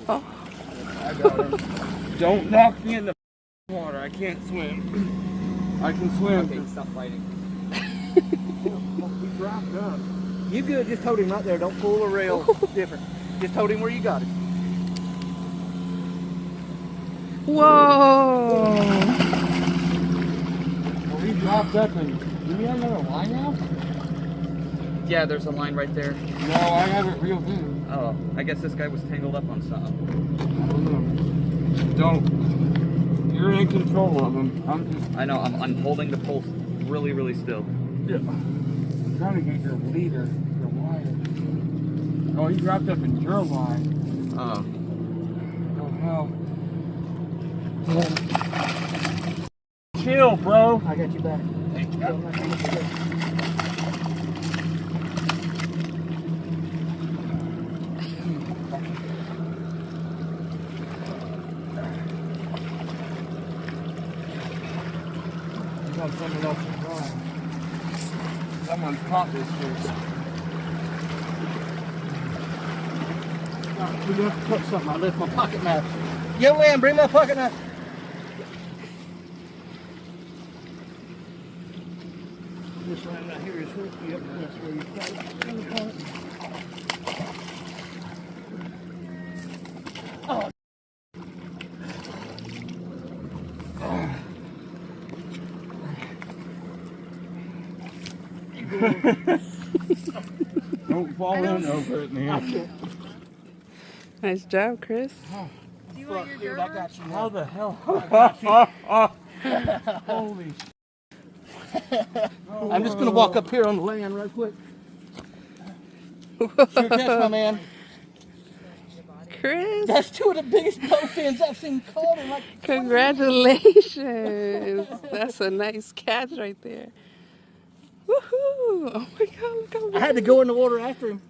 Oh. I got him. Don't knock me in the water. I can't swim. I can swim. Okay, stop fighting. He dropped up. You good? Just hold him right there. Don't pull the rail different. Just hold him where you got it. Whoa! Well, he dropped up and... Do we have another line now? Yeah, there's a line right there. No, I have it reeled in. Oh, I guess this guy was tangled up on something. I don't know. Don't. You're in control of him. I'm just... I know, I'm holding the pole really, really still. Yeah. I'm trying to get your leader, your wire. Oh, he dropped up in your line. Oh. Oh, hell. Chill, bro. I got you back. Thank you. Someone else is wrong. Someone's caught this fish. We have to touch something. I left my pocket knife. Yo, man, bring my pocket knife. This line right here is hooked. Yep, that's where you got it. Oh. Don't fall in over it, man. Nice job, Chris. Oh, Do you want your dude, I got you. How the hell? Holy I'm just going to walk up here on the land real quick. Sure catch, my man. Chris, That's two of the biggest bowfins I've seen caught in like... congratulations. That's a nice catch right there. Woohoo! Oh my God, look how I had to go in the water after him.